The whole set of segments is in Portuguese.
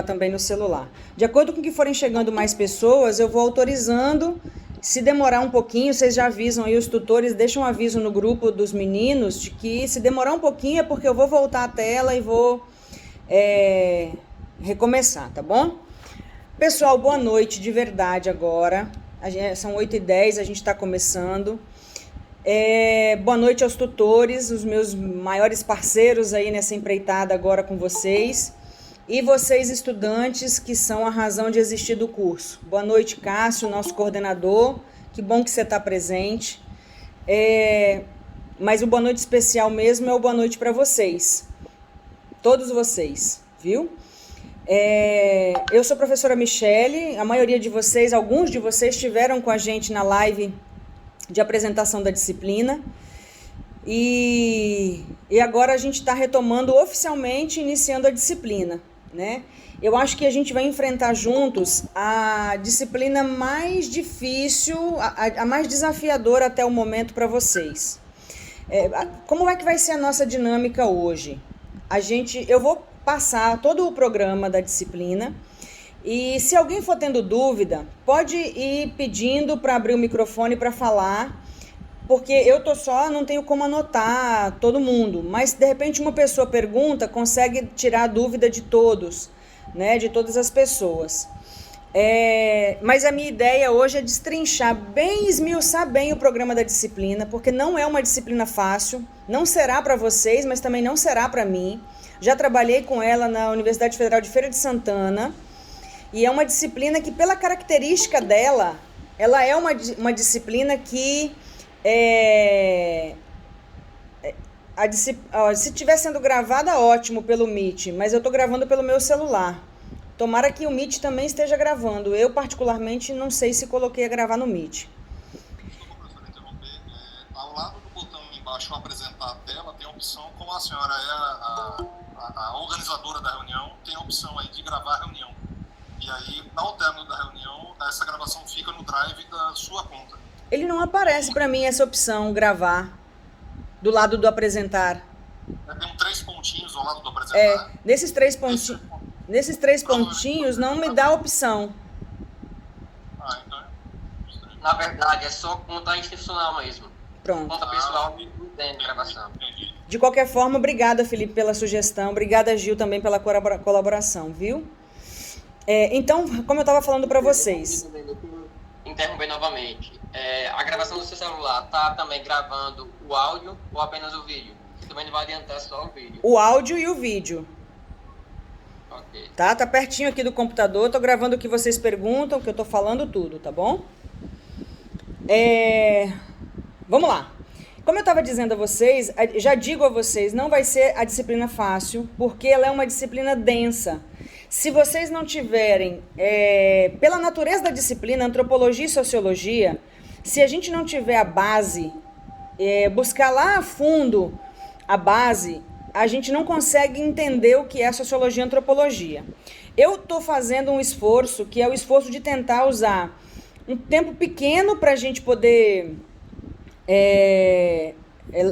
também no celular. De acordo com que forem chegando mais pessoas, eu vou autorizando. Se demorar um pouquinho, vocês já avisam aí, os tutores deixam um aviso no grupo dos meninos de que se demorar um pouquinho é porque eu vou voltar a tela e vou recomeçar, tá bom? Pessoal, boa noite de verdade agora. São 8h10, a gente está começando. Boa noite aos tutores, os meus maiores parceiros aí nessa empreitada agora com vocês. E vocês, estudantes, que são a razão de existir do curso. Boa noite, Cássio, nosso coordenador. Que bom que você está presente. Mas o boa noite especial mesmo é o boa noite para vocês. Todos vocês, viu? Eu sou a professora Michele. A maioria de vocês, alguns de vocês, estiveram com a gente na live de apresentação da disciplina. E agora a gente está retomando oficialmente, iniciando a disciplina, né? Eu acho que a gente vai enfrentar juntos a disciplina mais difícil, a mais desafiadora até o momento para vocês. Como é que vai ser a nossa dinâmica hoje? Eu vou passar todo o programa da disciplina e se alguém for tendo dúvida, pode ir pedindo para abrir o microfone para falar, porque eu não tenho como anotar todo mundo, mas de repente uma pessoa pergunta, consegue tirar a dúvida de todos, né, de todas as pessoas. Mas a minha ideia hoje é destrinchar bem, esmiuçar bem o programa da disciplina, porque não é uma disciplina fácil, não será para vocês, mas também não será para mim. Já trabalhei com ela na Universidade Federal de Feira de Santana, e é uma disciplina que, pela característica dela, ela é uma disciplina que se estiver sendo gravada, ótimo, pelo Meet, mas eu estou gravando pelo meu celular. Tomara que o Meet também esteja gravando. Eu, particularmente, não sei se coloquei a gravar no Meet. Desculpa, professora, interromper. Ao lado do botão embaixo, apresentar a tela, tem a opção, como a senhora é a organizadora da reunião, tem a opção aí de gravar a reunião. E aí, ao término da reunião, essa gravação fica no drive da sua conta. Ele não aparece para mim essa opção, gravar, do lado do apresentar. Tem 3 pontinhos ao lado do apresentar. Nesses três pontinhos não me dá opção. Então. Na verdade, é só conta institucional mesmo. Pronto. Conta pessoal e tem gravação. Entendi. De qualquer forma, obrigada, Felipe, pela sugestão. Obrigada, Gil, também pela colaboração, viu? Então, como eu estava falando para vocês. Interromper novamente. A gravação do seu celular está também gravando o áudio ou apenas o vídeo? Você também não vai adiantar só o vídeo. O áudio e o vídeo. Ok. Tá pertinho aqui do computador. Tô gravando o que vocês perguntam, que eu tô falando tudo, tá bom? Vamos lá. Como eu estava dizendo a vocês, já digo a vocês, não vai ser a disciplina fácil, porque ela é uma disciplina densa. Se vocês não tiverem, pela natureza da disciplina, antropologia e sociologia, se a gente não tiver a base, buscar lá a fundo a base, a gente não consegue entender o que é sociologia e antropologia. Eu estou fazendo um esforço, que é o esforço de tentar usar um tempo pequeno para a gente poder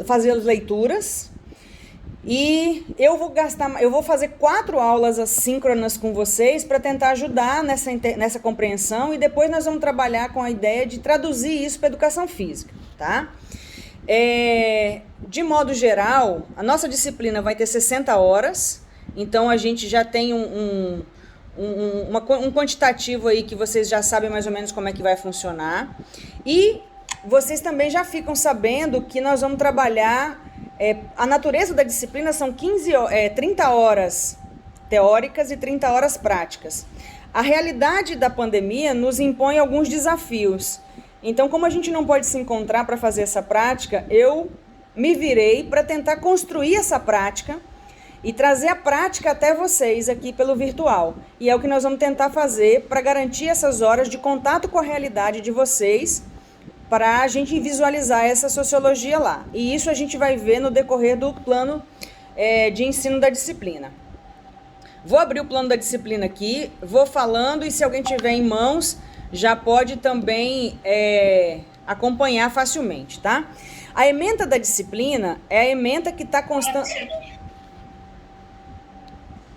fazer as leituras. E eu vou fazer 4 aulas assíncronas com vocês para tentar ajudar nessa compreensão, e depois nós vamos trabalhar com a ideia de traduzir isso para a educação física, tá? De modo geral, a nossa disciplina vai ter 60 horas, então a gente já tem um quantitativo aí que vocês já sabem mais ou menos como é que vai funcionar. E vocês também já ficam sabendo que nós vamos trabalhar. A natureza da disciplina são 30 horas teóricas e 30 horas práticas. A realidade da pandemia nos impõe alguns desafios. Então, como a gente não pode se encontrar para fazer essa prática, eu me virei para tentar construir essa prática e trazer a prática até vocês aqui pelo virtual. E é o que nós vamos tentar fazer para garantir essas horas de contato com a realidade de vocês, para a gente visualizar essa sociologia lá. E isso a gente vai ver no decorrer do plano de ensino da disciplina. Vou abrir o plano da disciplina aqui, vou falando, e se alguém tiver em mãos, já pode também acompanhar facilmente, tá? A ementa da disciplina é a ementa que está constante.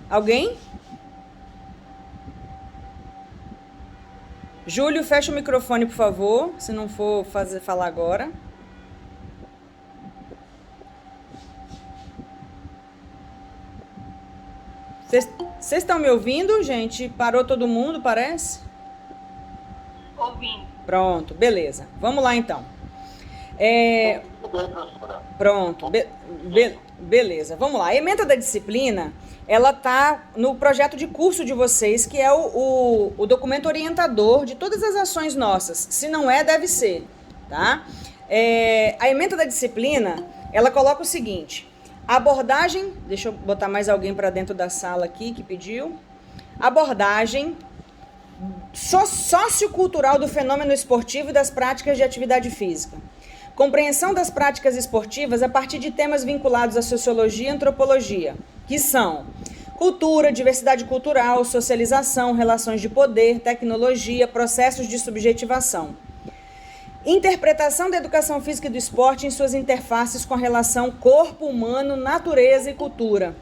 Alguém? Júlio, fecha o microfone, por favor, se não for falar agora. Vocês estão me ouvindo, gente? Parou todo mundo, parece? Ouvindo. Pronto, beleza. Vamos lá, então. Pronto, beleza. Vamos lá. A ementa da disciplina, ela tá no projeto de curso de vocês, que é o documento orientador de todas as ações nossas. Se não é, deve ser, tá? A ementa da disciplina, ela coloca o seguinte: abordagem, deixa eu botar mais alguém para dentro da sala aqui que pediu. Abordagem sociocultural do fenômeno esportivo e das práticas de atividade física. Compreensão das práticas esportivas a partir de temas vinculados à sociologia e antropologia, que são cultura, diversidade cultural, socialização, relações de poder, tecnologia, processos de subjetivação. Interpretação da educação física e do esporte em suas interfaces com a relação corpo humano, natureza e cultura.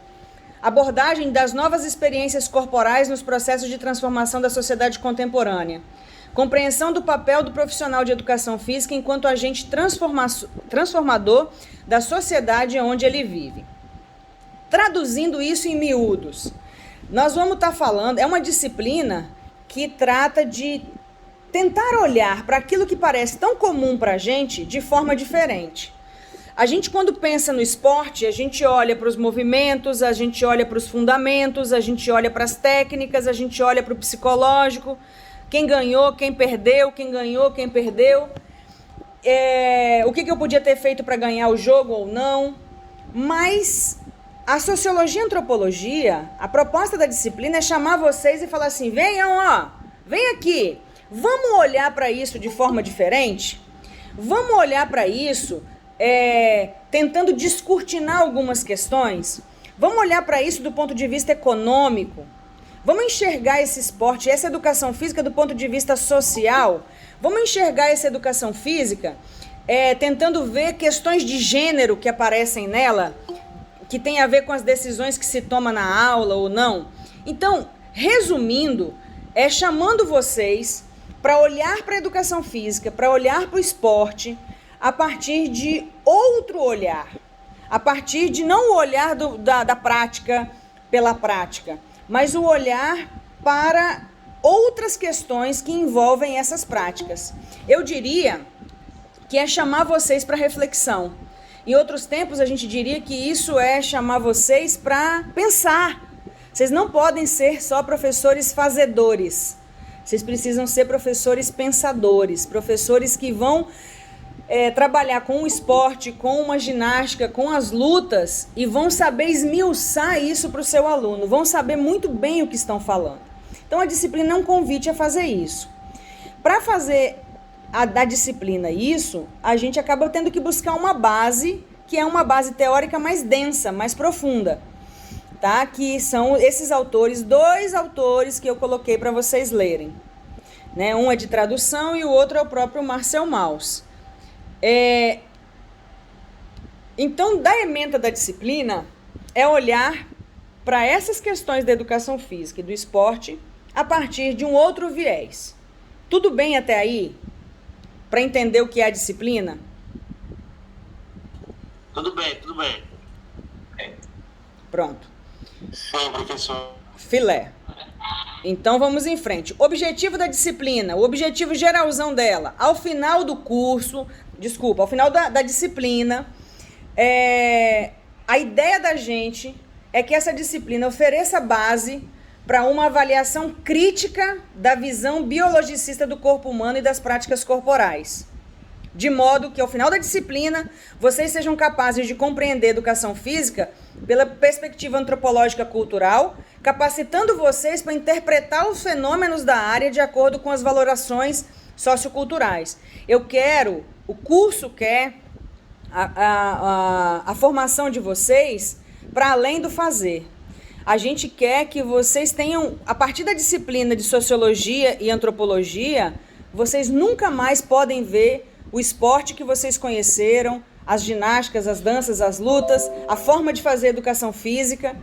Abordagem das novas experiências corporais nos processos de transformação da sociedade contemporânea. Compreensão do papel do profissional de educação física enquanto agente transformador da sociedade onde ele vive. Traduzindo isso em miúdos, nós vamos estar falando, é uma disciplina que trata de tentar olhar para aquilo que parece tão comum para a gente de forma diferente. A gente, quando pensa no esporte, a gente olha para os movimentos, a gente olha para os fundamentos, a gente olha para as técnicas, a gente olha para o psicológico, quem ganhou, quem perdeu, quem ganhou, quem perdeu, o que eu podia ter feito para ganhar o jogo ou não. Mas a sociologia e a antropologia, a proposta da disciplina é chamar vocês e falar assim: venham, vem aqui. Vamos olhar para isso de forma diferente? Vamos olhar para isso tentando descortinar algumas questões? Vamos olhar para isso do ponto de vista econômico? Vamos enxergar esse esporte, essa educação física do ponto de vista social? Vamos enxergar essa educação física tentando ver questões de gênero que aparecem nela, que tem a ver com as decisões que se toma na aula ou não? Então, resumindo, chamando vocês para olhar para a educação física, para olhar para o esporte, a partir de outro olhar, a partir de não o olhar da prática pela prática, mas o olhar para outras questões que envolvem essas práticas. Eu diria que é chamar vocês para reflexão. Em outros tempos, a gente diria que isso é chamar vocês para pensar. Vocês não podem ser só professores fazedores. Vocês precisam ser professores pensadores, professores que vão trabalhar com o esporte, com uma ginástica, com as lutas e vão saber esmiuçar isso para o seu aluno, vão saber muito bem o que estão falando. Então a disciplina é um convite a fazer isso. Para fazer da disciplina isso, a gente acaba tendo que buscar uma base, que é uma base teórica mais densa, mais profunda, tá? Que são esses autores, 2 autores que eu coloquei para vocês lerem, né? Um é de tradução e o outro é o próprio Marcel Mauss. Então, da ementa da disciplina é olhar para essas questões da educação física e do esporte a partir de um outro viés. Tudo bem até aí? Para entender o que é a disciplina? Tudo bem, tudo bem. Pronto. Sim, professor. Filé. Então vamos em frente. Objetivo da disciplina, o objetivo geralzão dela, ao final do curso, ao final da disciplina, a ideia da gente é que essa disciplina ofereça base para uma avaliação crítica da visão biologicista do corpo humano e das práticas corporais. De modo que, ao final da disciplina, vocês sejam capazes de compreender a educação física pela perspectiva antropológica cultural, capacitando vocês para interpretar os fenômenos da área de acordo com as valorações socioculturais. O curso quer a formação de vocês para além do fazer. A gente quer que vocês tenham, a partir da disciplina de sociologia e antropologia, vocês nunca mais podem ver o esporte que vocês conheceram, as ginásticas, as danças, as lutas, a forma de fazer educação física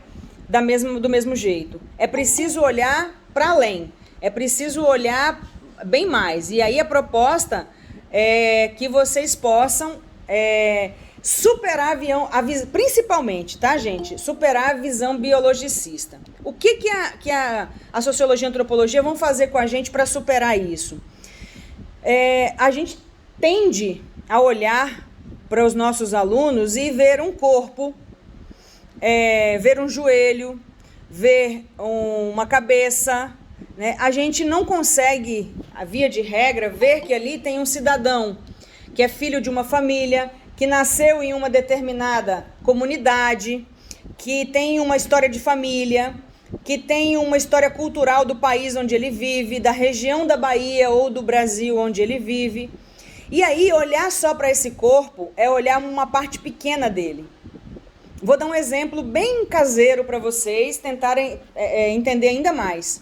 do mesmo jeito. É preciso olhar para além, é preciso olhar bem mais. E aí a proposta é que vocês possam superar principalmente, tá, gente? Superar a visão biologicista. O que a sociologia e a antropologia vão fazer com a gente para superar isso? A gente tende a olhar para os nossos alunos e ver um corpo, ver um joelho, ver uma cabeça, né? A gente não consegue, a via de regra, ver que ali tem um cidadão que é filho de uma família, que nasceu em uma determinada comunidade, que tem uma história de família, que tem uma história cultural do país onde ele vive, da região da Bahia ou do Brasil onde ele vive. E aí, olhar só para esse corpo é olhar uma parte pequena dele. Vou dar um exemplo bem caseiro para vocês tentarem entender ainda mais.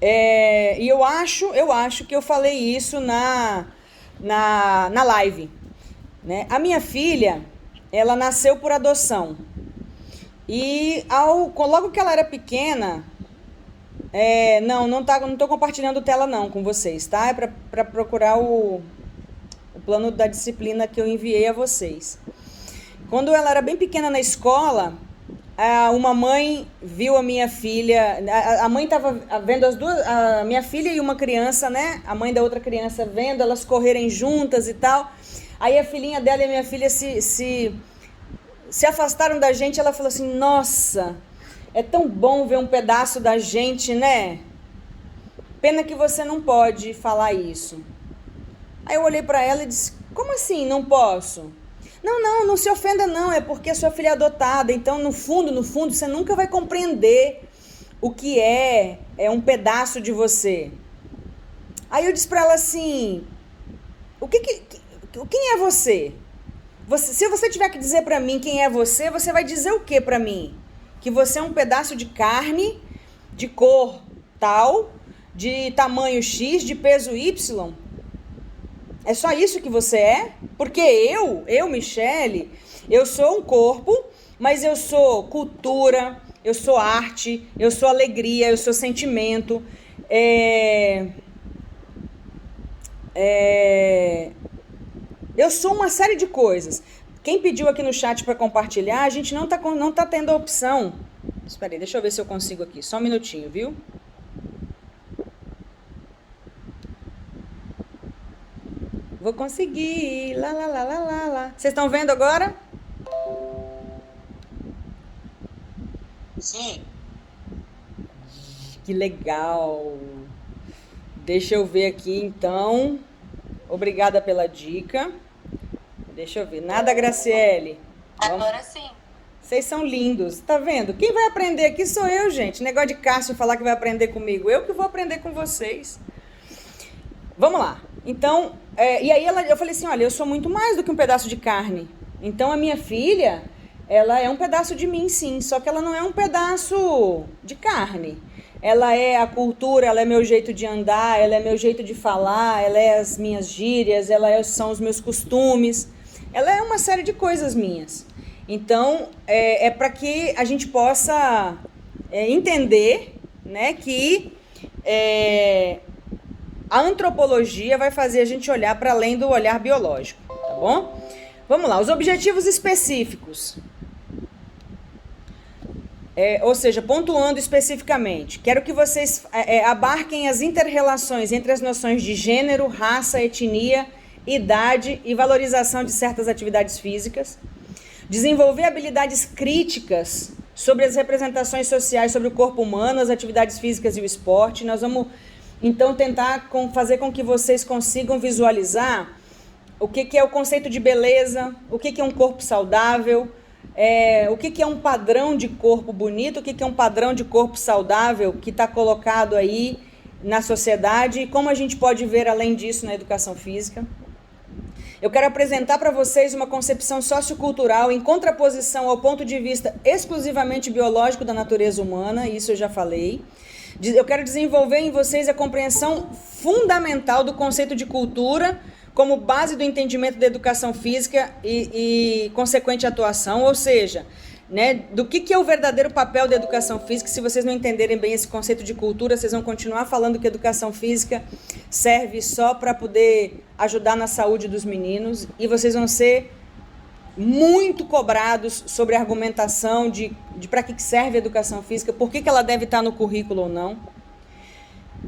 E eu acho que eu falei isso na live, né? A minha filha, ela nasceu por adoção. E logo que ela era pequena, não tô compartilhando tela não com vocês, tá? É para procurar o plano da disciplina que eu enviei a vocês. Quando ela era bem pequena na escola, uma mãe viu a minha filha, a mãe estava vendo as duas, a minha filha e uma criança, né? A mãe da outra criança vendo elas correrem juntas e tal. Aí a filhinha dela e a minha filha se afastaram da gente. Ela falou assim: nossa, é tão bom ver um pedaço da gente, né? Pena que você não pode falar isso. Aí eu olhei para ela e disse: como assim não posso? Não se ofenda não, é porque a sua filha é adotada, então no fundo, você nunca vai compreender o que é um pedaço de você. Aí eu disse para ela assim: quem é você? Se você tiver que dizer para mim quem é você vai dizer o que para mim? Que você é um pedaço de carne, de cor tal, de tamanho X, de peso Y? É só isso que você é? Porque eu, Michele, eu sou um corpo, mas eu sou cultura, eu sou arte, eu sou alegria, eu sou sentimento. Eu sou uma série de coisas. Quem pediu aqui no chat para compartilhar, a gente não tá tendo a opção. Espera aí, deixa eu ver se eu consigo aqui. Só um minutinho, viu? Vou conseguir. Lá. Vocês estão vendo agora? Sim. Que legal. Deixa eu ver aqui, então. Obrigada pela dica. Deixa eu ver. Nada, Graciele. Agora sim. Vocês são lindos. Tá vendo? Quem vai aprender aqui sou eu, gente. Negócio de Cássio falar que vai aprender comigo. Eu que vou aprender com vocês. Vamos lá. Então, e aí eu falei assim, olha, eu sou muito mais do que um pedaço de carne. Então a minha filha, ela é um pedaço de mim, sim, só que ela não é um pedaço de carne. Ela é a cultura, ela é meu jeito de andar, ela é meu jeito de falar, ela é as minhas gírias, são os meus costumes. Ela é uma série de coisas minhas. Então, é para que a gente possa entender, né, que a antropologia vai fazer a gente olhar para além do olhar biológico, tá bom? Vamos lá, os objetivos específicos. Ou seja, pontuando especificamente, quero que vocês abarquem as inter-relações entre as noções de gênero, raça, etnia, idade e valorização de certas atividades físicas. Desenvolver habilidades críticas sobre as representações sociais sobre o corpo humano, as atividades físicas e o esporte. Nós vamos, então, tentar fazer com que vocês consigam visualizar o que é o conceito de beleza, o que é um corpo saudável, o que é um padrão de corpo bonito, o que é um padrão de corpo saudável que está colocado aí na sociedade e como a gente pode ver além disso na educação física. Eu quero apresentar para vocês uma concepção sociocultural em contraposição ao ponto de vista exclusivamente biológico da natureza humana, isso eu já falei. Eu quero desenvolver em vocês a compreensão fundamental do conceito de cultura como base do entendimento da educação física e consequente atuação, ou seja, né, do que é o verdadeiro papel da educação física. Se vocês não entenderem bem esse conceito de cultura, vocês vão continuar falando que a educação física serve só para poder ajudar na saúde dos meninos, e vocês vão ser muito cobrados sobre a argumentação de para que serve a educação física, por que ela deve estar no currículo ou não.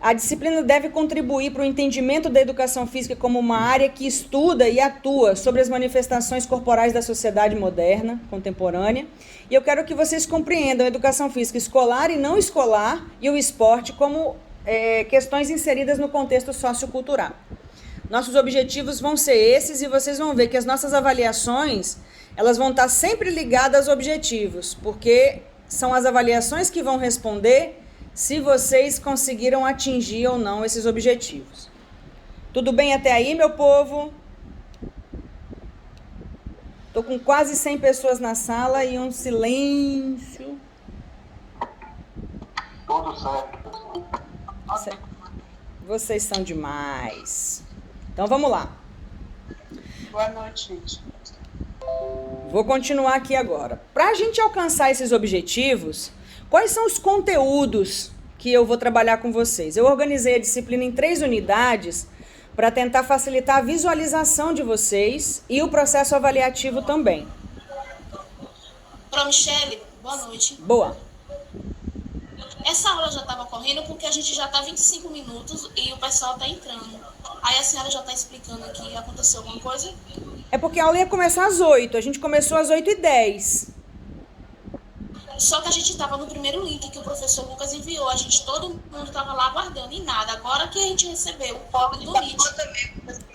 A disciplina deve contribuir para o entendimento da educação física como uma área que estuda e atua sobre as manifestações corporais da sociedade moderna, contemporânea. E eu quero que vocês compreendam a educação física escolar e não escolar e o esporte como questões inseridas no contexto sociocultural. Nossos objetivos vão ser esses, e vocês vão ver que as nossas avaliações, elas vão estar sempre ligadas aos objetivos, porque são as avaliações que vão responder se vocês conseguiram atingir ou não esses objetivos. Tudo bem até aí, meu povo? Estou com quase 100 pessoas na sala e um silêncio. Tudo certo. Vocês são demais. Então vamos lá. Boa noite, gente. Vou continuar aqui agora. Para a gente alcançar esses objetivos, quais são os conteúdos que eu vou trabalhar com vocês? Eu organizei a disciplina em 3 unidades para tentar facilitar a visualização de vocês e o processo avaliativo também. Pro Michele, boa noite. Boa. Essa aula já estava correndo porque a gente já está 25 minutos e o pessoal está entrando. Aí a senhora já está explicando aqui, aconteceu alguma coisa? É porque a aula ia começar às 8, a gente começou às 8h10. Só que a gente estava no primeiro link que o professor Lucas enviou, todo mundo estava lá aguardando e nada. Agora que a gente recebeu o código do Meet.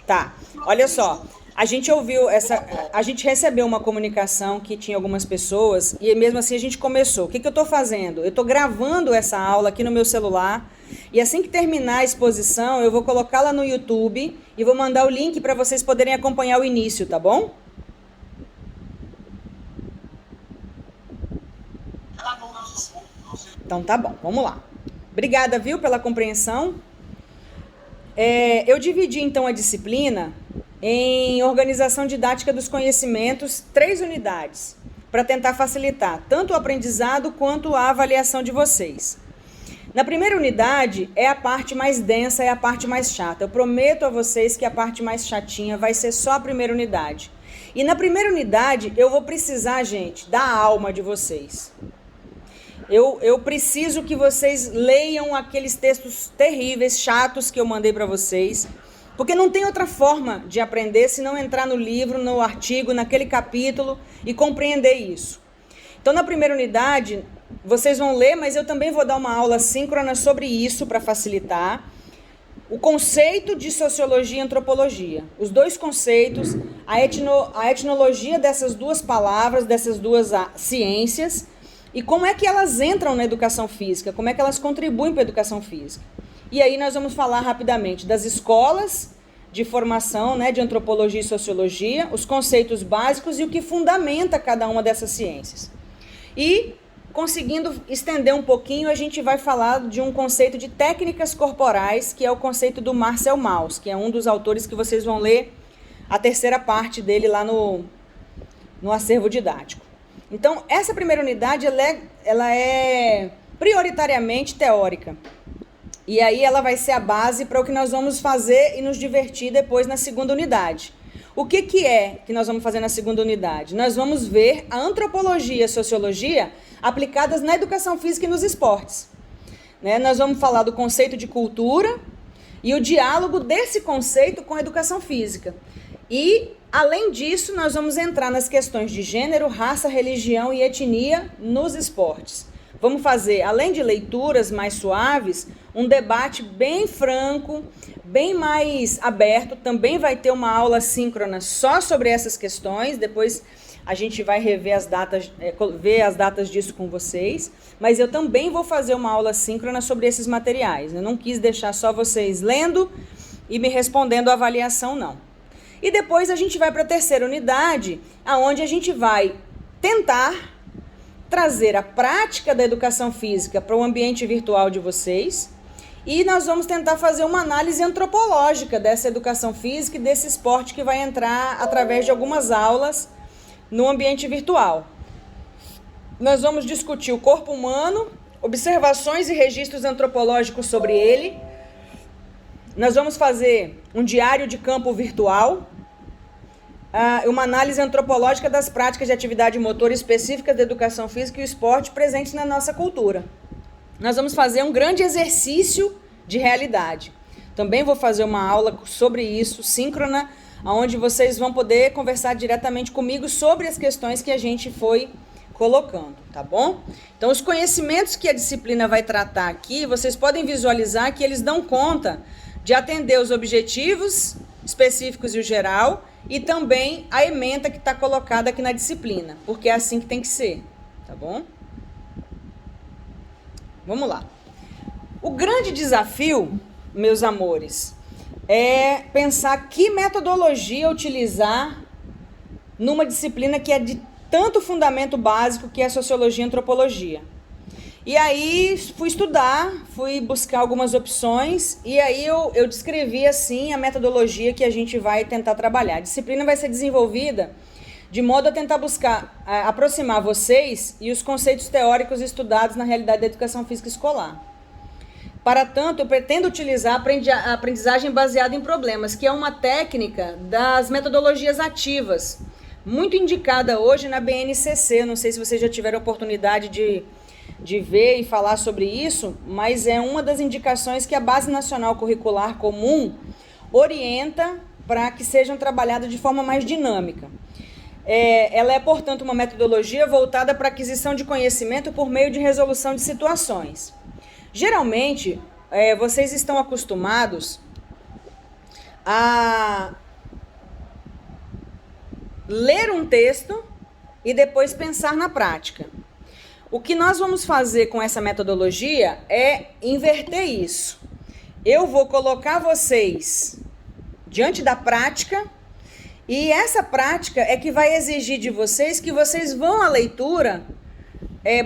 Tá, olha só. A gente recebeu uma comunicação que tinha algumas pessoas e mesmo assim a gente começou. O que eu estou fazendo? Eu estou gravando essa aula aqui no meu celular e assim que terminar a exposição eu vou colocá-la no YouTube e vou mandar o link para vocês poderem acompanhar o início, tá bom? Então tá bom, vamos lá. Obrigada, viu, pela compreensão. Eu dividi então a disciplina em organização didática dos conhecimentos, 3 unidades, para tentar facilitar tanto o aprendizado quanto a avaliação de vocês. Na primeira unidade é a parte mais densa, é a parte mais chata. Eu prometo a vocês que a parte mais chatinha vai ser só a primeira unidade. E na primeira unidade eu vou precisar, gente, da alma de vocês. Eu preciso que vocês leiam aqueles textos terríveis, chatos que eu mandei para vocês, porque não tem outra forma de aprender se não entrar no livro, no artigo, naquele capítulo e compreender isso. Então, na primeira unidade, vocês vão ler, mas eu também vou dar uma aula síncrona sobre isso para facilitar. O conceito de sociologia e antropologia. Os 2 conceitos, a etnologia dessas 2 palavras, dessas 2 ciências, e como é que elas entram na educação física, como é que elas contribuem para a educação física. E aí nós vamos falar rapidamente das escolas de formação, né, de antropologia e sociologia, os conceitos básicos e o que fundamenta cada uma dessas ciências. E, conseguindo estender um pouquinho, a gente vai falar de um conceito de técnicas corporais, que é o conceito do Marcel Mauss, que é um dos autores que vocês vão ler a 3ª parte dele lá no acervo didático. Então, essa primeira unidade, ela é prioritariamente teórica. E aí ela vai ser a base para o que nós vamos fazer e nos divertir depois na segunda unidade. O que é que nós vamos fazer na segunda unidade? Nós vamos ver a antropologia e a sociologia aplicadas na educação física e nos esportes. Né? Nós vamos falar do conceito de cultura e o diálogo desse conceito com a educação física. E, além disso, nós vamos entrar nas questões de gênero, raça, religião e etnia nos esportes. Vamos fazer, além de leituras mais suaves, um debate bem franco, bem mais aberto. Também vai ter uma aula síncrona só sobre essas questões. Depois a gente vai rever as datas, ver as datas disso com vocês. Mas eu também vou fazer uma aula síncrona sobre esses materiais. Eu não quis deixar só vocês lendo e me respondendo a avaliação, não. E depois a gente vai para a 3ª unidade, aonde a gente vai tentar trazer a prática da educação física para o ambiente virtual de vocês. E nós vamos tentar fazer uma análise antropológica dessa educação física e desse esporte que vai entrar através de algumas aulas no ambiente virtual. nós vamos discutir o corpo humano, observações e registros antropológicos sobre ele. Nós vamos fazer um diário de campo virtual, uma análise antropológica das práticas de atividade motora específicas da educação física e o esporte presentes na nossa cultura. Nós vamos fazer um grande exercício de realidade. Também vou fazer uma aula sobre isso, síncrona, onde vocês vão poder conversar diretamente comigo sobre as questões que a gente foi colocando, tá bom? Então, os conhecimentos que a disciplina vai tratar aqui, vocês podem visualizar que eles dão conta de atender os objetivos específicos e o geral, e também a ementa que está colocada aqui na disciplina, porque é assim que tem que ser, tá bom? Vamos lá. O grande desafio, meus amores, é pensar que metodologia utilizar numa disciplina que é de tanto fundamento básico que é a sociologia e antropologia. E aí fui estudar, fui buscar algumas opções e aí eu descrevi assim a metodologia que a gente vai tentar trabalhar. A disciplina vai ser desenvolvida de modo a tentar buscar aproximar vocês e os conceitos teóricos estudados na realidade da educação física escolar. Para tanto, eu pretendo utilizar a aprendizagem baseada em problemas, que é uma técnica das metodologias ativas, muito indicada hoje na BNCC. Não sei se vocês já tiveram oportunidade de ver e falar sobre isso, mas é uma das indicações que a Base Nacional Curricular Comum orienta para que sejam trabalhadas de forma mais dinâmica. Ela é, portanto, uma metodologia voltada para a aquisição de conhecimento por meio de resolução de situações. Geralmente, vocês estão acostumados a ler um texto e depois pensar na prática. O que nós vamos fazer com essa metodologia é inverter isso. Eu vou colocar vocês diante da prática e essa prática é que vai exigir de vocês que vocês vão à leitura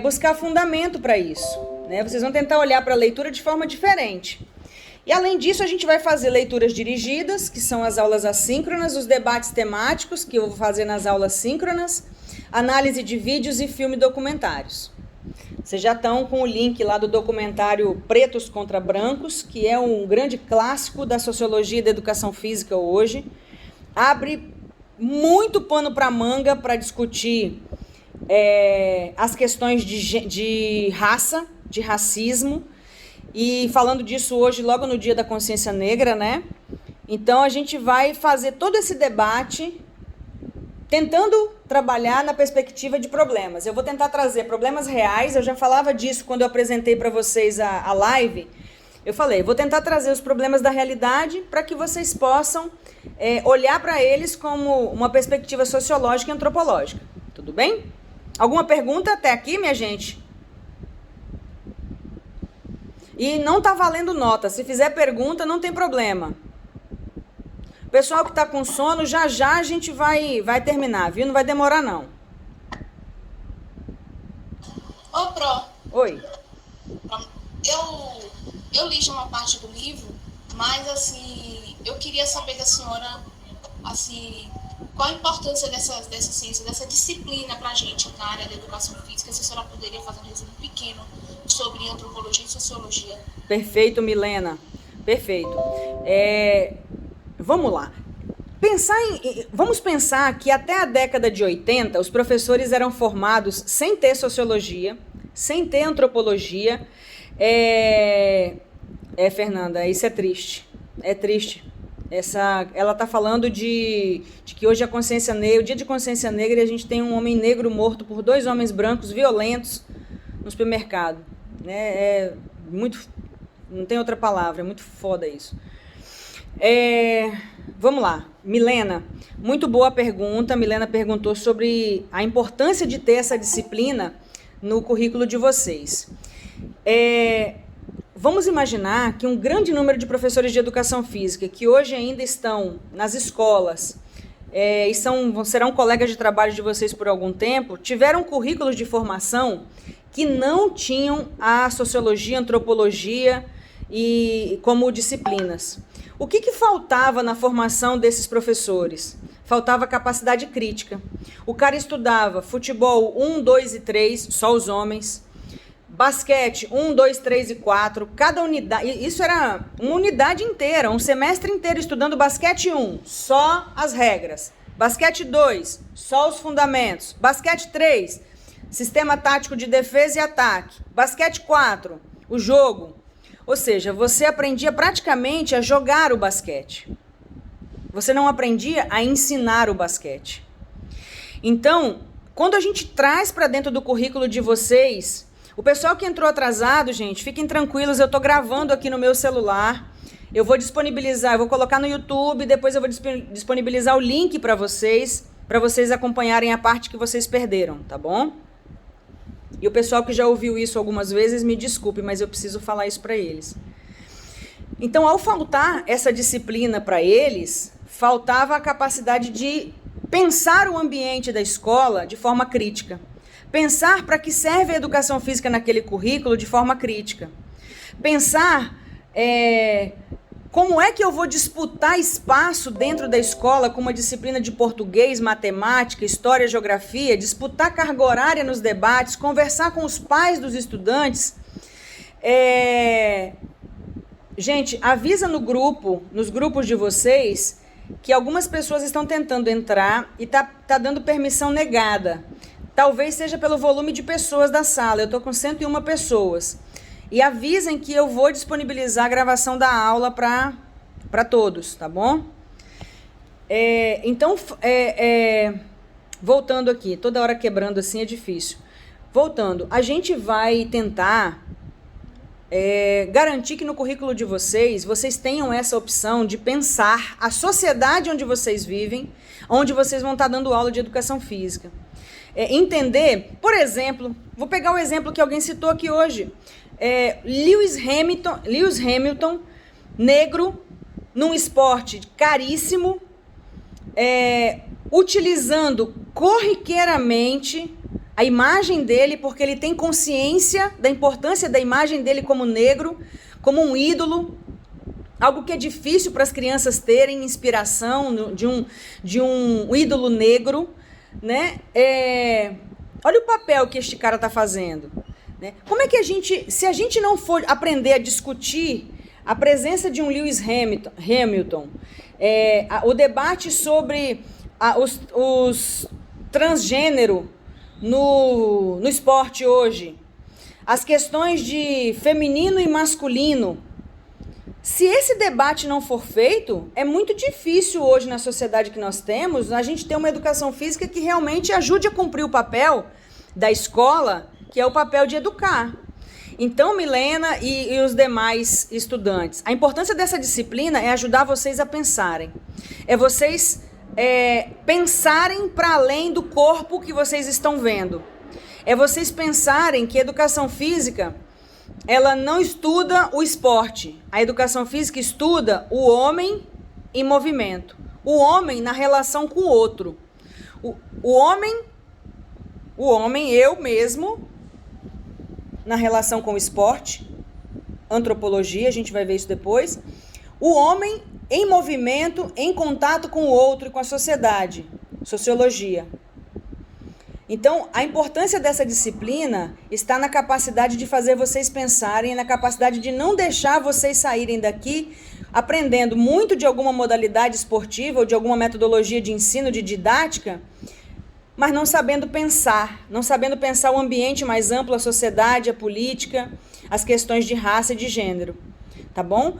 buscar fundamento para isso, né? Vocês vão tentar olhar para a leitura de forma diferente. E além disso, a gente vai fazer leituras dirigidas, que são as aulas assíncronas, os debates temáticos, que eu vou fazer nas aulas síncronas, análise de vídeos e filme documentários. Vocês já estão com o link lá do documentário Pretos contra Brancos, que é um grande clássico da sociologia e da educação física hoje. Abre muito pano para manga para discutir as questões de raça, de racismo, e falando disso hoje, logo no Dia da Consciência Negra, né? Então, a gente vai fazer todo esse debate tentando trabalhar na perspectiva de problemas. Eu vou tentar trazer problemas reais, eu já falava disso quando eu apresentei para vocês a live. Eu falei, vou tentar trazer os problemas da realidade para que vocês possam olhar para eles como uma perspectiva sociológica e antropológica. Tudo bem? Alguma pergunta até aqui, minha gente? E não está valendo nota. Se fizer pergunta, não tem problema. Pessoal que está com sono, já a gente vai terminar, viu? Não vai demorar, não. Ô, Pro. Oi. Eu li já uma parte do livro, mas, assim, eu queria saber da senhora, assim, qual a importância dessa ciência, dessa disciplina para a gente na área da educação física. Se a senhora poderia fazer um resumo pequeno sobre antropologia e sociologia. Perfeito, Milena. Perfeito. Vamos lá. Vamos pensar que até a década de 80, os professores eram formados sem ter sociologia, sem ter antropologia. Fernanda, isso é triste. É triste. Ela está falando de que hoje a consciência negra, o dia de consciência negra, e a gente tem um homem negro morto por 2 homens brancos violentos no supermercado. Né? Não tem outra palavra, é muito foda isso. Vamos lá, Milena, muito boa pergunta. Milena perguntou sobre a importância de ter essa disciplina no currículo de vocês. Vamos imaginar que um grande número de professores de educação física que hoje ainda estão nas escolas e serão colegas de trabalho de vocês por algum tempo, tiveram currículos de formação que não tinham a sociologia, a antropologia como disciplinas. O que faltava na formação desses professores? faltava capacidade crítica. O cara estudava futebol 1, 2 e 3, só os homens. Basquete 1, 2, 3 e 4. Cada unidade, isso era uma unidade inteira, um semestre inteiro estudando basquete 1, só as regras. Basquete 2, só os fundamentos. Basquete 3, sistema tático de defesa e ataque. Basquete 4, o jogo. Ou seja, você aprendia praticamente a jogar o basquete. Você não aprendia a ensinar o basquete. Então, quando a gente traz para dentro do currículo de vocês, o pessoal que entrou atrasado, gente, fiquem tranquilos, eu estou gravando aqui no meu celular. Eu vou disponibilizar, eu vou colocar no YouTube, depois eu vou disponibilizar o link para vocês acompanharem a parte que vocês perderam, tá bom? E o pessoal que já ouviu isso algumas vezes, me desculpe, mas eu preciso falar isso para eles. Então, ao faltar essa disciplina para eles, faltava a capacidade de pensar o ambiente da escola de forma crítica. Pensar para que serve a educação física naquele currículo de forma crítica. Pensar como é que eu vou disputar espaço dentro da escola com uma disciplina de português, matemática, história, geografia, disputar carga horária nos debates, conversar com os pais dos estudantes. Gente, avisa nos grupos de vocês, que algumas pessoas estão tentando entrar e tá dando permissão negada. Talvez seja pelo volume de pessoas da sala. Eu estou com 101 pessoas. E avisem que eu vou disponibilizar a gravação da aula para todos, tá bom? Então, voltando aqui, toda hora quebrando assim é difícil. Voltando, a gente vai tentar garantir que no currículo de vocês tenham essa opção de pensar a sociedade onde vocês vivem, onde vocês vão estar dando aula de educação física. Entender, por exemplo, vou pegar o exemplo que alguém citou aqui hoje. Lewis Hamilton, negro, num esporte caríssimo, utilizando corriqueiramente a imagem dele, porque ele tem consciência da importância da imagem dele como negro, como um ídolo, algo que é difícil para as crianças terem inspiração de um ídolo negro, né? Olha o papel que este cara está fazendo, né? Como é que se a gente não for aprender a discutir a presença de um Lewis Hamilton, o debate sobre os transgênero no esporte hoje, as questões de feminino e masculino, se esse debate não for feito, é muito difícil hoje na sociedade que nós temos, a gente ter uma educação física que realmente ajude a cumprir o papel da escola, que é o papel de educar. Então, Milena e os demais estudantes, a importância dessa disciplina é ajudar vocês a pensarem. É vocês pensarem para além do corpo que vocês estão vendo. É vocês pensarem que a educação física, ela não estuda o esporte. A educação física estuda o homem em movimento. O homem na relação com o outro. O homem, eu mesmo, na relação com o esporte, antropologia, a gente vai ver isso depois. O homem em movimento, em contato com o outro e com a sociedade, sociologia. Então, a importância dessa disciplina está na capacidade de fazer vocês pensarem, na capacidade de não deixar vocês saírem daqui aprendendo muito de alguma modalidade esportiva ou de alguma metodologia de ensino, de didática, mas não sabendo pensar o ambiente mais amplo, a sociedade, a política, as questões de raça e de gênero. Tá bom?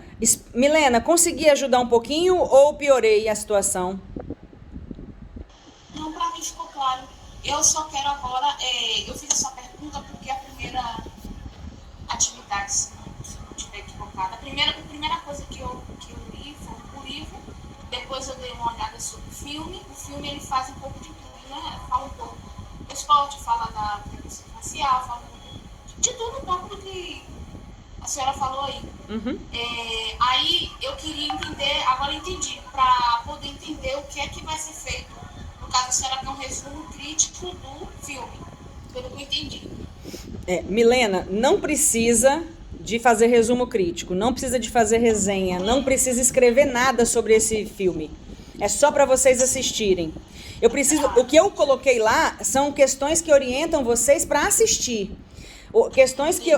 Milena, consegui ajudar um pouquinho ou piorei a situação? Não, para mim ficou claro. Eu só quero agora, eu fiz essa pergunta porque a primeira atividade, se não estiver equivocada, a primeira coisa que eu li foi o livro, depois eu dei uma olhada sobre o filme ele faz um pouco de tudo, né? Fala um pouco do esporte, fala da prevenção racial, fala de tudo um pouco do que a senhora falou aí. Uhum. Aí eu queria entender, agora entendi, para poder entender o que é que vai ser feito. No caso, a senhora tem um resumo crítico do filme, pelo que eu entendi. Milena, não precisa de fazer resumo crítico, não precisa de fazer resenha, não precisa escrever nada sobre esse filme. É só para vocês assistirem. O que eu coloquei lá são questões que orientam vocês para assistir. Questões que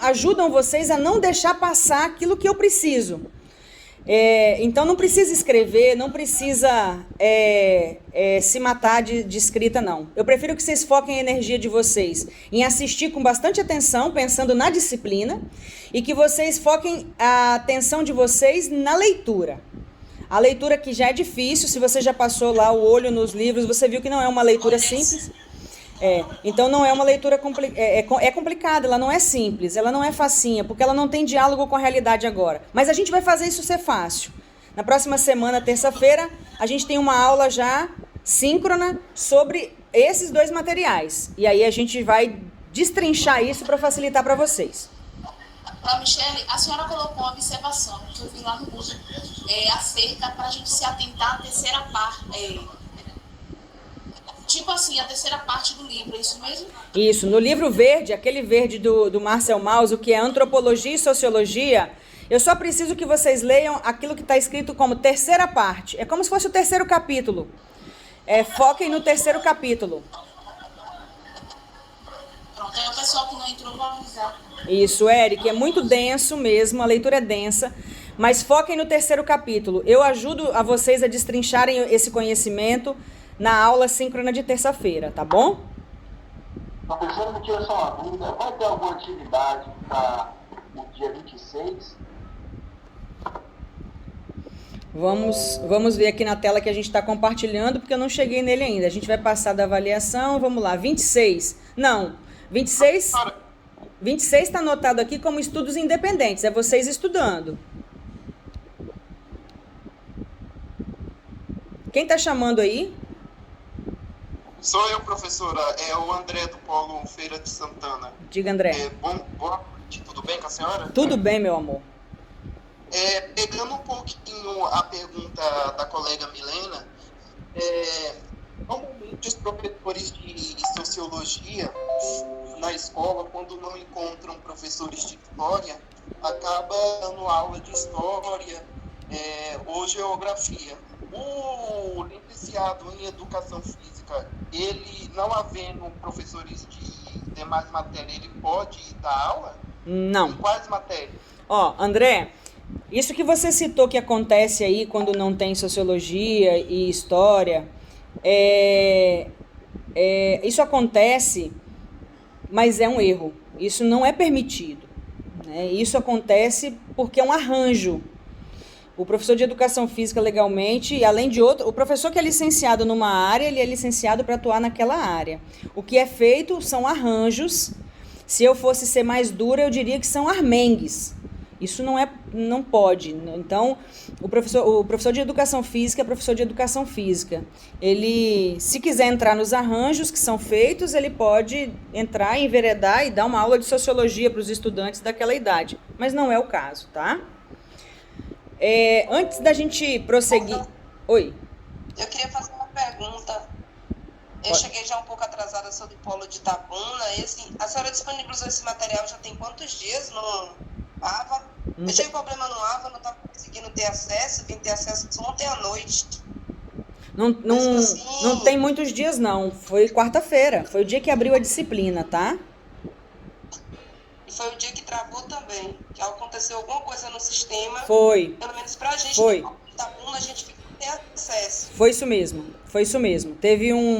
ajudam vocês a não deixar passar aquilo que eu preciso. Então não precisa escrever, não precisa se matar de escrita, não. Eu prefiro que vocês foquem a energia de vocês em assistir com bastante atenção, pensando na disciplina, e que vocês foquem a atenção de vocês na leitura. A leitura que já é difícil, se você já passou lá o olho nos livros, você viu que não é uma leitura simples. Então não é uma leitura complicada, ela não é simples, ela não é facinha, porque ela não tem diálogo com a realidade agora. Mas a gente vai fazer isso ser fácil. Na próxima semana, terça-feira, a gente tem uma aula já síncrona sobre esses dois materiais. E aí a gente vai destrinchar isso para facilitar para vocês. Michele, a senhora colocou uma observação que eu vi lá no curso acerca para a gente se atentar à terceira parte. Tipo assim, a terceira parte do livro, é isso mesmo? Isso, no livro verde, aquele verde do Marcel Mauss, o que é Antropologia e Sociologia, eu só preciso que vocês leiam aquilo que está escrito como terceira parte. É como se fosse o terceiro capítulo. Foquem no terceiro capítulo. Pronto, aí o pessoal que não entrou vai avisar. Isso, Eric, é muito denso mesmo, a leitura é densa, mas foquem no terceiro capítulo. Eu ajudo a vocês a destrincharem esse conhecimento na aula síncrona de terça-feira, tá bom? Professor, me tira só uma dúvida. Vai ter alguma atividade para o dia 26? Vamos ver aqui na tela que a gente está compartilhando, porque eu não cheguei nele ainda. A gente vai passar da avaliação, vamos lá, 26. Não, 26 está anotado aqui como estudos independentes, é vocês estudando. Quem está chamando aí? Sou eu, professora. É o André do Polo Feira de Santana. Diga, André. Boa noite. Tudo bem com a senhora? Tudo bem, meu amor. Pegando um pouquinho a pergunta da colega Milena, normalmente os professores de sociologia na escola, quando não encontram professores de história, acaba dando aula de história ou geografia. O licenciado em educação física, ele não havendo professores de demais matérias, ele pode dar aula? Não. Em quais matérias? André, isso que você citou que acontece aí quando não tem sociologia e história, isso acontece, mas é um erro. Isso não é permitido, né? Isso acontece porque é um arranjo. O professor de educação física, legalmente, além de o professor que é licenciado numa área, ele é licenciado para atuar naquela área. O que é feito são arranjos. Se eu fosse ser mais dura, eu diria que são armengues. Isso não pode. Então, o professor de educação física é professor de educação física. Ele, se quiser entrar nos arranjos que são feitos, ele pode entrar, enveredar e dar uma aula de sociologia para os estudantes daquela idade. Mas não é o caso, tá? Antes da gente prosseguir... Oi. Eu queria fazer uma pergunta. Eu cheguei já um pouco atrasada sobre o polo de Itabuna. E assim, a senhora disponibilizou esse material já tem quantos dias no AVA? Eu tive problema no AVA, não estava conseguindo ter acesso. Vim ter acesso ontem à noite. Não tem muitos dias, não. Foi quarta-feira. Foi o dia que abriu a disciplina, tá? E foi o dia que travou também. Que aconteceu alguma coisa no sistema. Foi. Pelo menos pra gente. Foi. Itabuna, a gente fica sem acesso. Foi isso mesmo. Teve um...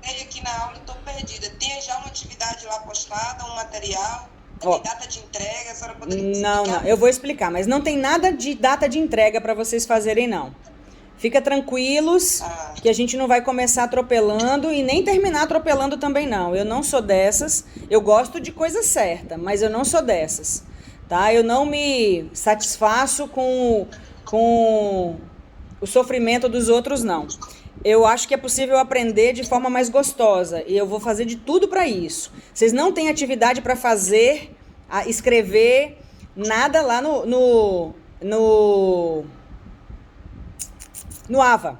Aqui na aula, estou perdida. Tem já uma atividade lá postada, um material? Tem data de entrega? A senhora poderia explicar? Não, eu vou explicar, mas não tem nada de data de entrega para vocês fazerem, não. Fica tranquilos, que a gente não vai começar atropelando e nem terminar atropelando também, não. Eu não sou dessas. Eu gosto de coisa certa, mas eu não sou dessas, tá? Eu não me satisfaço com o sofrimento dos outros, não. Eu acho que é possível aprender de forma mais gostosa e eu vou fazer de tudo para isso. Vocês não têm atividade para fazer, escrever, nada lá no AVA.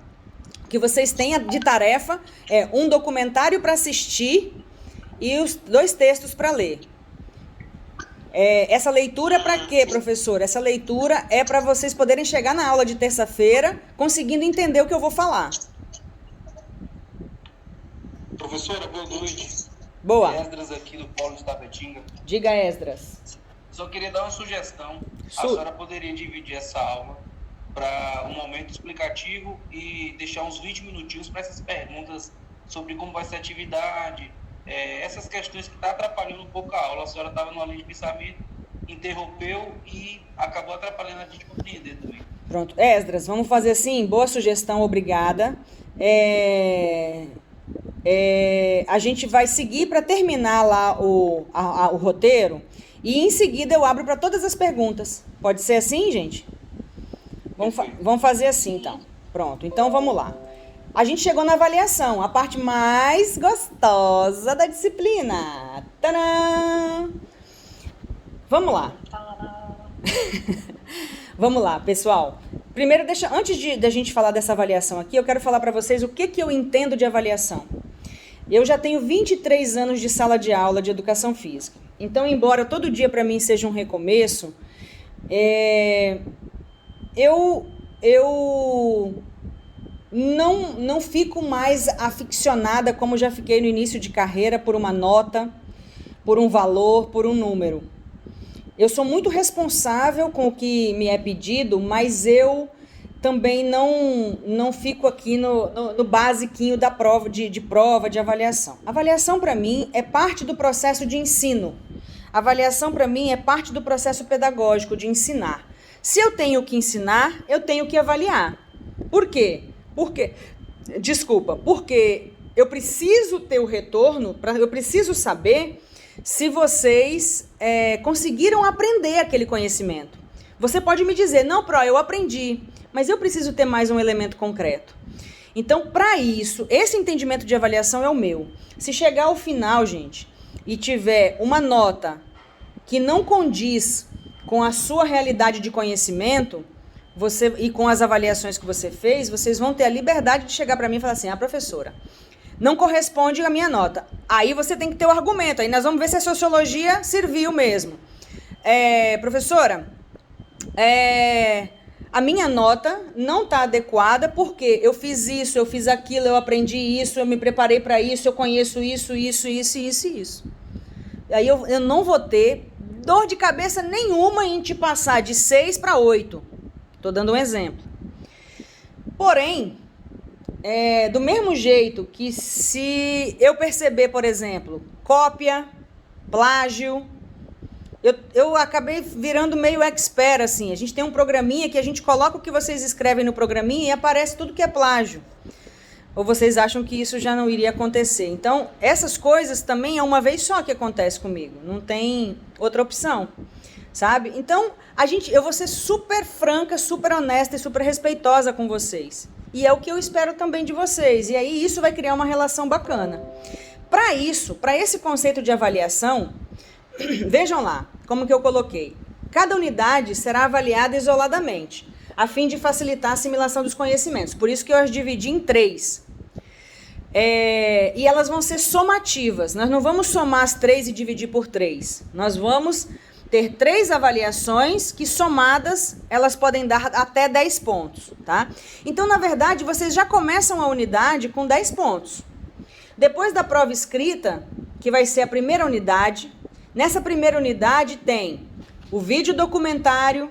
O que vocês têm de tarefa é um documentário para assistir e os 2 textos para ler. Essa leitura é para quê, professor? Essa leitura é para vocês poderem chegar na aula de terça-feira conseguindo entender o que eu vou falar. Professora, boa noite. Boa. Esdras aqui do Polo de Tapetinga. Diga, Esdras. Só queria dar uma sugestão. A senhora poderia dividir essa aula para um momento explicativo e deixar uns 20 minutinhos para essas perguntas sobre como vai ser a atividade, essas questões que estão atrapalhando um pouco a aula. A senhora estava numa linha de pensamento, interrompeu e acabou atrapalhando a gente compreender também. Pronto. Esdras, vamos fazer assim? Boa sugestão, obrigada. A gente vai seguir para terminar lá o roteiro e em seguida eu abro para todas as perguntas. Pode ser assim, gente? Vamos fazer assim, então. Pronto, então vamos lá. A gente chegou na avaliação, a parte mais gostosa da disciplina. Tadã! Vamos lá. Vamos lá, pessoal. Primeiro, antes da gente falar dessa avaliação aqui, eu quero falar para vocês o que eu entendo de avaliação. Eu já tenho 23 anos de sala de aula de educação física. Então, embora todo dia para mim seja um recomeço, eu não fico mais aficionada como já fiquei no início de carreira por uma nota, por um valor, por um número. Eu sou muito responsável com o que me é pedido, mas eu também não fico aqui no basiquinho da prova, de prova, de avaliação. Avaliação, para mim, é parte do processo de ensino. Avaliação, para mim, é parte do processo pedagógico de ensinar. Se eu tenho que ensinar, eu tenho que avaliar. Por quê? Porque eu preciso ter o retorno, eu preciso saber se vocês conseguiram aprender aquele conhecimento. Você pode me dizer, não, Pro, eu aprendi, mas eu preciso ter mais um elemento concreto. Então, para isso, esse entendimento de avaliação é o meu. Se chegar ao final, gente, e tiver uma nota que não condiz com a sua realidade de conhecimento, e com as avaliações que você fez, vocês vão ter a liberdade de chegar para mim e falar assim, professora, não corresponde à minha nota. Aí você tem que ter o argumento, aí nós vamos ver se a sociologia serviu mesmo. Professora, a minha nota não está adequada porque eu fiz isso, eu fiz aquilo, eu aprendi isso, eu me preparei para isso, eu conheço isso. Aí eu não vou ter dor de cabeça nenhuma em te passar de 6 para 8. Estou dando um exemplo. Porém, do mesmo jeito que se eu perceber, por exemplo, cópia, plágio, eu acabei virando meio expert, assim. A gente tem um programinha que a gente coloca o que vocês escrevem no programinha e aparece tudo que é plágio. Ou vocês acham que isso já não iria acontecer? Então, essas coisas também é uma vez só que acontece comigo. Não tem outra opção, sabe? Então, eu vou ser super franca, super honesta e super respeitosa com vocês. E é o que eu espero também de vocês. E aí isso vai criar uma relação bacana. Para isso, para esse conceito de avaliação, vejam lá como que eu coloquei. Cada unidade será avaliada isoladamente, a fim de facilitar a assimilação dos conhecimentos. Por isso que eu as dividi em 3. E elas vão ser somativas. Nós não vamos somar as 3 e dividir por 3. Nós vamos ter 3 avaliações que somadas elas podem dar até 10 pontos, tá? Então, na verdade, vocês já começam a unidade com 10 pontos. Depois da prova escrita, que vai ser a primeira unidade, nessa primeira unidade tem o vídeo documentário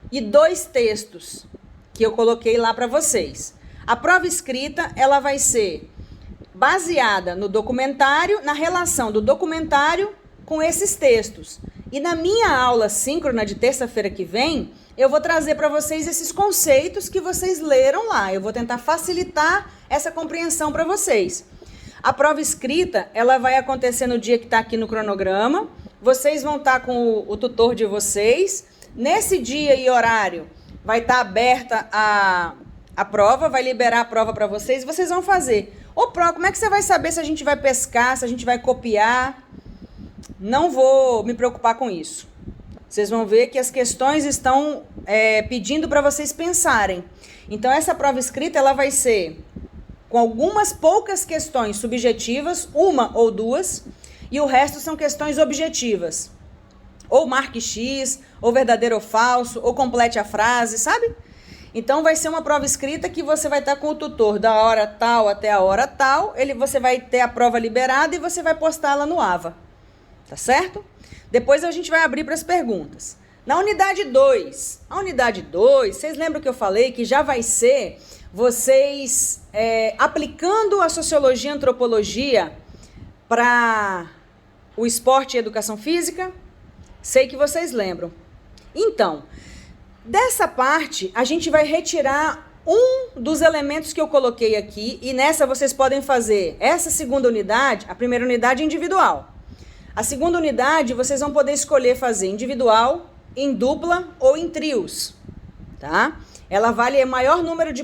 e 2 textos que eu coloquei lá para vocês. A prova escrita, ela vai ser baseada no documentário, na relação do documentário com esses textos. E na minha aula síncrona de terça-feira que vem, eu vou trazer para vocês esses conceitos que vocês leram lá. Eu vou tentar facilitar essa compreensão para vocês. A prova escrita, ela vai acontecer no dia que está aqui no cronograma. Vocês vão estar com o tutor de vocês. Nesse dia e horário, vai estar aberta a prova, vai liberar a prova para vocês. Vocês vão fazer. Ô, Pro, como é que você vai saber se a gente vai pescar, se a gente vai copiar? Não vou me preocupar com isso. Vocês vão ver que as questões estão pedindo para vocês pensarem. Então, essa prova escrita ela vai ser com algumas poucas questões subjetivas, 1 ou 2, e o resto são questões objetivas. ou marque X, ou verdadeiro ou falso, ou complete a frase, sabe? Então vai ser uma prova escrita que você vai estar com o tutor da hora tal até a hora tal, você vai ter a prova liberada e você vai postá-la no AVA, tá certo? Depois a gente vai abrir para as perguntas. Na unidade 2, vocês lembram que eu falei que já vai ser vocês aplicando a sociologia e antropologia para o esporte e educação física? Sei que vocês lembram. Então, dessa parte, a gente vai retirar um dos elementos que eu coloquei aqui e nessa vocês podem fazer essa segunda unidade, a primeira unidade individual. A segunda unidade vocês vão poder escolher fazer individual, em dupla ou em trios, tá? Ela vale o maior número de